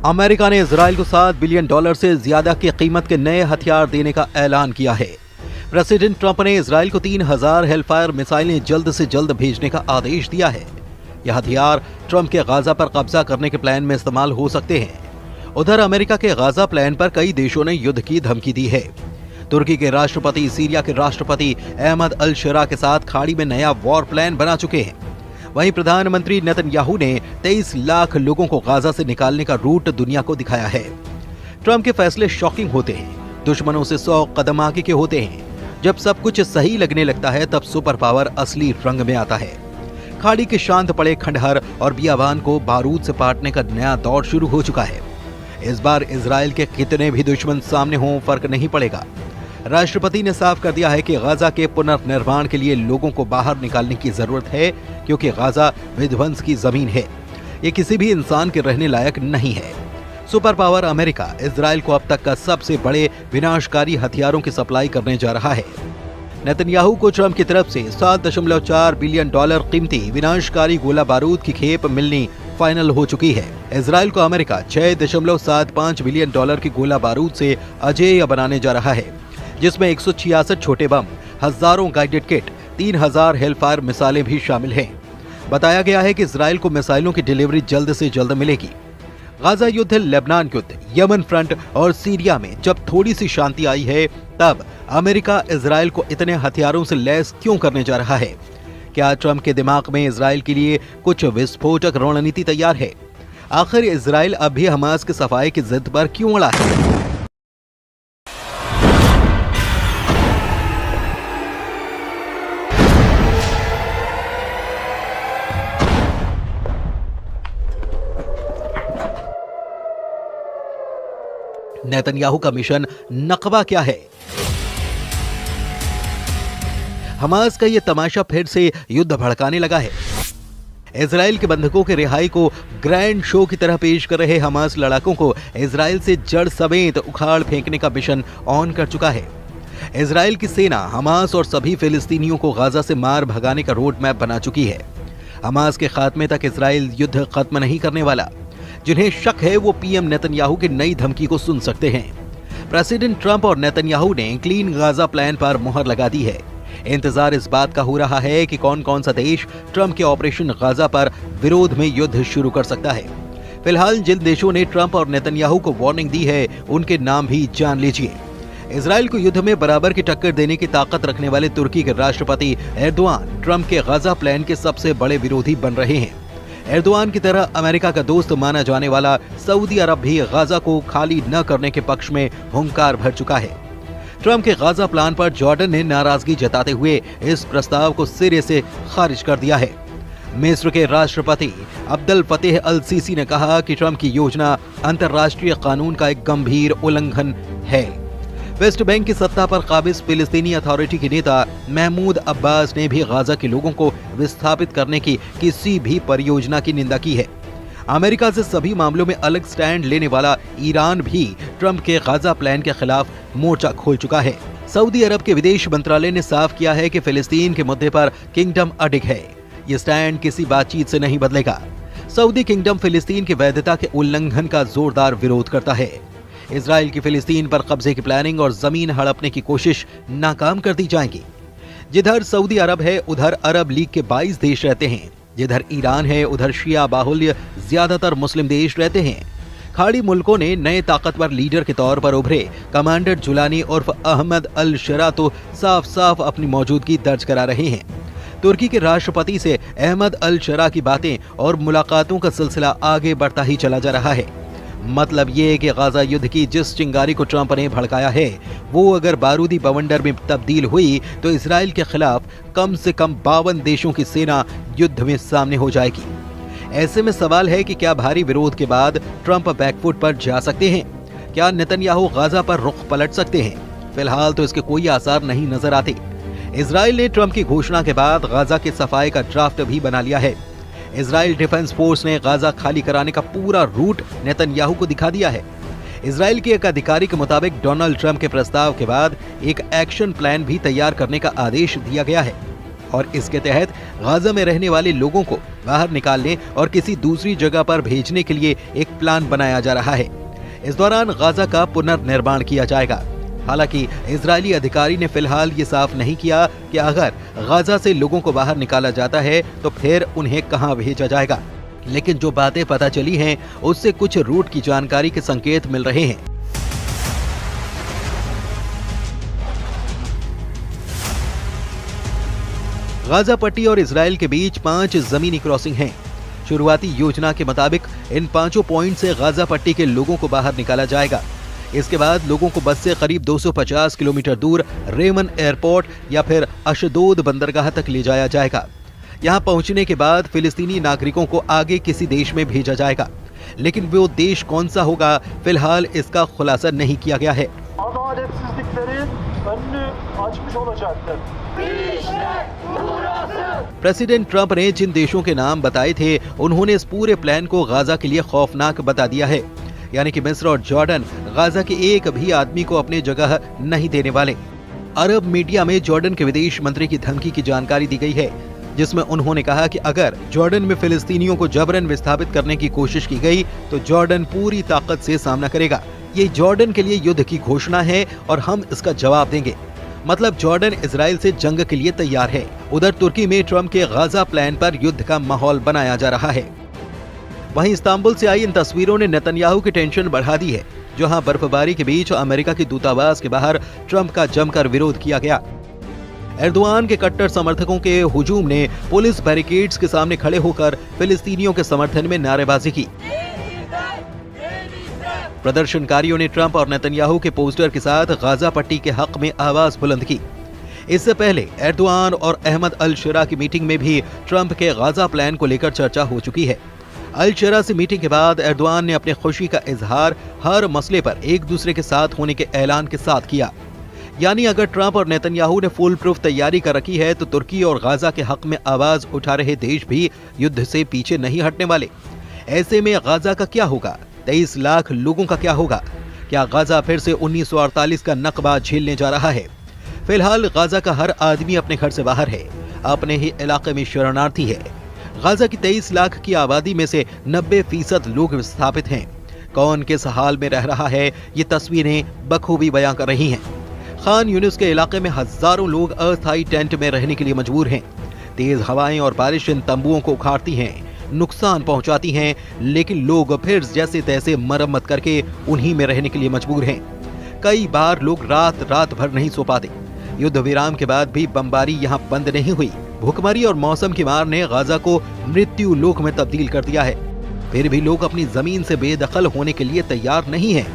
America ने Israel को $7 billion से ज्यादा की कीमत के नए हथियार देने का ऐलान किया है। प्रेसिडेंट ट्रंप ने इजराइल को 3000 हेलफायर मिसाइलें जल्द से जल्द भेजने का आदेश दिया है। यह हथियार ट्रंप के गाजा पर कब्जा करने के प्लान में इस्तेमाल हो सकते हैं। उधर अमेरिका के गाजा प्लान पर कई देशों ने युद्ध की धमकी दी है। तुर्की के राष्ट्रपति सीरिया के राष्ट्रपति अहमद अल शरा के साथ खाड़ी में नया वॉर प्लान बना चुके हैं। वहीं प्रधानमंत्री नेतन्याहू ने 23 लाख लोगों को गाजा से निकालने का रूट दुनिया को दिखाया है। ट्रंप के फैसले शॉकिंग होते हैं, दुश्मनों से 100 कदम आगे के होते हैं। जब सब कुछ सही लगने लगता है तब सुपर पावर असली रंग में आता है। खाड़ी के शांत पड़े खंडहर और बियाबान को बारूद से पाटने का नया दौर शुरू हो चुका है। इस बार इजराइल के कितने भी दुश्मन सामने हों, फर्क नहीं पड़ेगा। राष्ट्रपति ने साफ कर दिया है कि गाजा के पुनर्निर्माण के लिए लोगों को बाहर निकालने की जरूरत है, क्योंकि गाजा विध्वंस की जमीन है। ये किसी भी इंसान के रहने लायक नहीं है। सुपर पावर अमेरिका इजराइल को अब तक का सबसे बड़े विनाशकारी हथियारों की सप्लाई करने जा रहा है। नेतन्याहू को ट्रंप की तरफ से $7.4 बिलियन कीमती विनाशकारी गोला बारूद की खेप मिलनी फाइनल हो चुकी है। इजराइल को अमेरिका $6.75 बिलियन की गोला बारूद से अजेय बनाने जा रहा है, जिसमें 166 छोटे बम, हजारों गाइडेड किट, 3000 हेलफायर मिसाइलें भी शामिल हैं। बताया गया है कि इजराइल को मिसाइलों की डिलीवरी जल्द से जल्द मिलेगी। गाजा युद्ध, लेबनान युद्ध, यमन फ्रंट और सीरिया में जब थोड़ी सी शांति आई है, तब अमेरिका इजराइल को इतने हथियारों से लैस क्यों करने जा रहा है? क्या ट्रंप के दिमाग में इजराइल के लिए कुछ विस्फोटक रणनीति तैयार है? आखिर इजराइल अब भी हमास के सफाई की जिद पर क्यों अड़ा है? नेतन्याहू का मिशन नकबा क्या है? हमास का ये तमाशा फिर से युद्ध भड़काने लगा है। इजराइल के बंधकों की रिहाई को ग्रैंड शो की तरह पेश कर रहे हमास लड़ाकों को इजराइल से जड़ समेत उखाड़ फेंकने का मिशन ऑन कर चुका है। इजराइल की सेना हमास और सभी फिलिस्तीनियों को गाजा से मार भगाने का रोड मैप बना चुकी है। हमास के खात्मे तक इजराइल युद्ध खत्म नहीं करने वाला। जिन्हें शक है वो पीएम नेतन्याहू की नई धमकी को सुन सकते हैं। प्रेसिडेंट ट्रंप और नेतन्याहू ने क्लीन गाजा प्लान पर मुहर लगा दी है। इंतजार इस बात का हो रहा है कि कौन कौन सा देश ट्रंप के ऑपरेशन गाजा पर विरोध में युद्ध शुरू कर सकता है। फिलहाल जिन देशों ने ट्रंप और नेतन्याहू को वार्निंग दी है, उनके नाम भी जान लीजिए। इजराइल को युद्ध में बराबर की टक्कर देने की ताकत रखने वाले तुर्की के राष्ट्रपति एर्दोआन ट्रंप के गाजा प्लान के सबसे बड़े विरोधी बन रहे हैं। एर्दोआन की तरह अमेरिका का दोस्त माना जाने वाला सऊदी अरब भी गाजा को खाली न करने के पक्ष में हुंकार भर चुका है। ट्रंप के गाजा प्लान पर जॉर्डन ने नाराजगी जताते हुए इस प्रस्ताव को सिरे से खारिज कर दिया है। मिस्र के राष्ट्रपति अब्दुल फतेह अल सीसी ने कहा कि ट्रंप की योजना अंतर्राष्ट्रीय कानून का एक गंभीर उल्लंघन है। वेस्ट बैंक की सत्ता पर काबिज फिलिस्तीनी अथॉरिटी के नेता महमूद अब्बास ने भी गाजा के लोगों को विस्थापित करने की किसी भी परियोजना की निंदा की है। अमेरिका से सभी मामलों में अलग स्टैंड लेने वाला ईरान भी ट्रंप के गाजा प्लान के खिलाफ मोर्चा खोल चुका है। सऊदी अरब के विदेश मंत्रालय ने साफ किया है कि फिलिस्तीन के मुद्दे पर किंगडम अडिग है। ये स्टैंड किसी बातचीत से नहीं बदलेगा। सऊदी किंगडम फिलिस्तीन की वैधता के उल्लंघन का जोरदार विरोध करता है। इजराइल की फिलिस्तीन पर कब्जे की प्लानिंग और जमीन हड़पने की कोशिश नाकाम कर दी जाएगी। जिधर सऊदी अरब है, उधर अरब लीग के 22 देश रहते हैं। जिधर ईरान है, उधर शिया बाहुल्य ज्यादातर मुस्लिम देश रहते हैं। खाड़ी मुल्कों ने नए ताकतवर लीडर के तौर पर उभरे कमांडर जुलानी उर्फ अहमद अल शरा तो साफ साफ अपनी मौजूदगी दर्ज करा रहे हैं। तुर्की के राष्ट्रपति से अहमद अल शरा की बातें और मुलाकातों का सिलसिला आगे बढ़ता ही चला जा रहा है। मतलब ये कि गाजा युद्ध की जिस चिंगारी को ट्रंप ने भड़काया है, वो अगर बारूदी बवंडर में तब्दील हुई तो इजराइल के खिलाफ कम से कम 52 देशों की सेना युद्ध में सामने हो जाएगी। ऐसे में सवाल है कि क्या भारी विरोध के बाद ट्रंप बैकफुट पर जा सकते हैं? क्या नेतन्याहू गाजा पर रुख पलट सकते हैं? फिलहाल तो इसके कोई आसार नहीं नजर आते। इजराइल ने ट्रंप की घोषणा के बाद गाजा के सफाई का ड्राफ्ट भी बना लिया है। इजराइल डिफेंस फोर्स ने गाजा खाली कराने का पूरा रूट नेतन्याहू को दिखा दिया है। इजराइल के एक अधिकारी के मुताबिक डोनाल्ड ट्रंप के प्रस्ताव के बाद एक एक्शन प्लान भी तैयार करने का आदेश दिया गया है। और इसके तहत गाजा में रहने वाले लोगों को बाहर निकालने और किसी दूसरी जगह पर भेजने के लिए एक प्लान बनाया जा रहा है। इस दौरान गाजा का पुनर्निर्माण किया जाएगा। हालांकि इजरायली अधिकारी ने फिलहाल ये साफ नहीं किया कि अगर गाजा से लोगों को बाहर निकाला जाता है तो फिर उन्हें कहां भेजा जाएगा, लेकिन जो बातें पता चली हैं उससे कुछ रूट की जानकारी के संकेत मिल रहे हैं। गाजा पट्टी और इजराइल के बीच 5 जमीनी क्रॉसिंग हैं। शुरुआती योजना के मुताबिक इन 5 पॉइंट से गाजा पट्टी के लोगों को बाहर निकाला जाएगा। इसके बाद लोगों को बस से करीब 250 किलोमीटर दूर रेमन एयरपोर्ट या फिर अशदोद बंदरगाह तक ले जाया जाएगा। यहां पहुंचने के बाद फिलिस्तीनी नागरिकों को आगे किसी देश में भेजा जाएगा, लेकिन वो देश कौन सा होगा फिलहाल इसका खुलासा नहीं किया गया है। प्रेसिडेंट ट्रंप ने जिन देशों के नाम बताए थे उन्होंने इस पूरे प्लान को गाजा के लिए खौफनाक बता दिया है, यानी कि मिस्र और जॉर्डन गाजा के एक भी आदमी को अपनी जगह नहीं देने वाले। अरब मीडिया में जॉर्डन के विदेश मंत्री की धमकी की जानकारी दी गई है, जिसमें उन्होंने कहा कि अगर जॉर्डन में फिलिस्तीनियों को जबरन विस्थापित करने की कोशिश की गई तो जॉर्डन पूरी ताकत से सामना करेगा। ये जॉर्डन के लिए युद्ध की घोषणा है और हम इसका जवाब देंगे। मतलब जॉर्डन इजराइल से जंग के लिए तैयार है। उधर तुर्की में ट्रंप के गाजा प्लान पर युद्ध का माहौल बनाया जा रहा है। वहीं इस्तांबुल से आई इन तस्वीरों ने नेतन्याहू की टेंशन बढ़ा दी है, जहां बर्फबारी के बीच अमेरिका के दूतावास के बाहर ट्रंप का जमकर विरोध किया गया। एर्दोआन के कट्टर समर्थकों के हुजूम ने पुलिस बैरिकेड्स के सामने खड़े होकर फिलिस्तीनियों के समर्थन में नारेबाजी की। प्रदर्शनकारियों ने ट्रंप और नेतन्याहू के पोस्टर के साथ गाजा पट्टी के हक में आवाज बुलंद की। इससे पहले एर्दोआन और अहमद अल शरा की मीटिंग में भी ट्रंप के गाजा प्लान को लेकर चर्चा हो चुकी है। अल शरा से मीटिंग के बाद एर्दोआन ने अपनी खुशी का इजहार हर मसले पर एक दूसरे के साथ होने के ऐलान के साथ किया। यानी अगर ट्रंप और नेतन्याहू ने फुल प्रूफ तैयारी कर रखी है तो तुर्की और गाजा के हक में आवाज उठा रहे देश भी युद्ध से पीछे नहीं हटने वाले। ऐसे में गाजा का क्या होगा? 23 लाख लोगों का क्या होगा? क्या गाजा फिर से 1948 का नकबा झेलने जा रहा है? फिलहाल गाजा का हर आदमी अपने घर से बाहर है, अपने ही इलाके में शरणार्थी है। गाजा की 23 लाख की आबादी में से 90% लोग विस्थापित हैं। कौन किस हाल में रह रहा है ये तस्वीरें बखूबी बयां कर रही हैं। खान यूनिस के इलाके में हजारों लोग अस्थायी टेंट में रहने के लिए मजबूर हैं। तेज हवाएं और बारिश इन तंबुओं को उखाड़ती हैं, नुकसान पहुंचाती हैं, लेकिन लोग फिर जैसे तैसे मरम्मत करके उन्हीं में रहने के लिए मजबूर हैं। कई बार लोग रात भर नहीं सो पाते। युद्ध विराम के बाद भी बमबारी यहाँ बंद नहीं हुई। भूखमरी और मौसम की मार ने गाजा को मृत्यु लोक में तब्दील कर दिया है। फिर भी लोग अपनी जमीन से बेदखल होने के लिए तैयार नहीं हैं।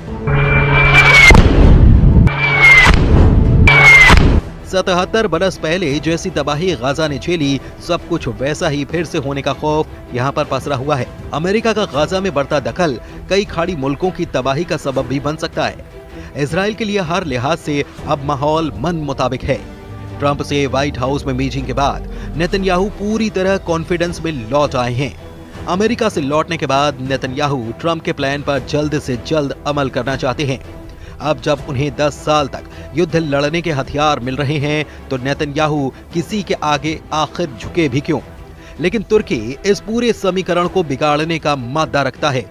77 बरस पहले जैसी तबाही गाजा ने झेली, सब कुछ वैसा ही फिर से होने का खौफ यहाँ पर पसरा हुआ है। अमेरिका का गाजा में बढ़ता दखल कई खाड़ी मुल्कों की तबाही का सबब भी बन सकता है। इजराइल के लिए हर लिहाज से अब माहौल मन मुताबिक है। ट्रंप से व्हाइट हाउस में मीटिंग के बाद नेतन्याहू पूरी तरह कॉन्फिडेंस में लौट आए हैं। अमेरिका से लौटने के बाद नेतन्याहू ट्रंप के प्लान पर जल्द से जल्द अमल करना चाहते हैं। अब जब उन्हें 10 साल तक युद्ध लड़ने के हथियार मिल रहे हैं तो नेतन्याहू किसी के आगे आखिर झुके भी क्यों? लेकिन तुर्की इस पूरे समीकरण को बिगाड़ने का मादा रखता है।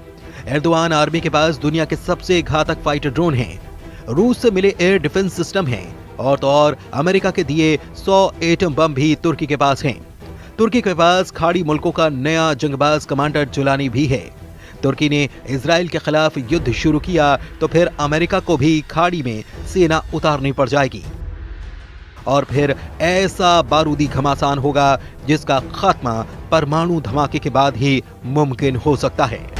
एर्दोआन आर्मी के पास दुनिया के सबसे घातक फाइटर ड्रोन हैं, रूस से मिले एयर डिफेंस सिस्टम हैं और तो और अमेरिका के दिए 100 एटम बम भी तुर्की के पास हैं। तुर्की के पास खाड़ी मुल्कों का नया जंगबाज कमांडर जुलानी भी है। तुर्की ने इजराइल के खिलाफ युद्ध शुरू किया तो फिर अमेरिका को भी खाड़ी में सेना उतारनी पड़ जाएगी और फिर ऐसा बारूदी घमासान होगा जिसका खात्मा परमाणु धमाके के बाद ही मुमकिन हो सकता है।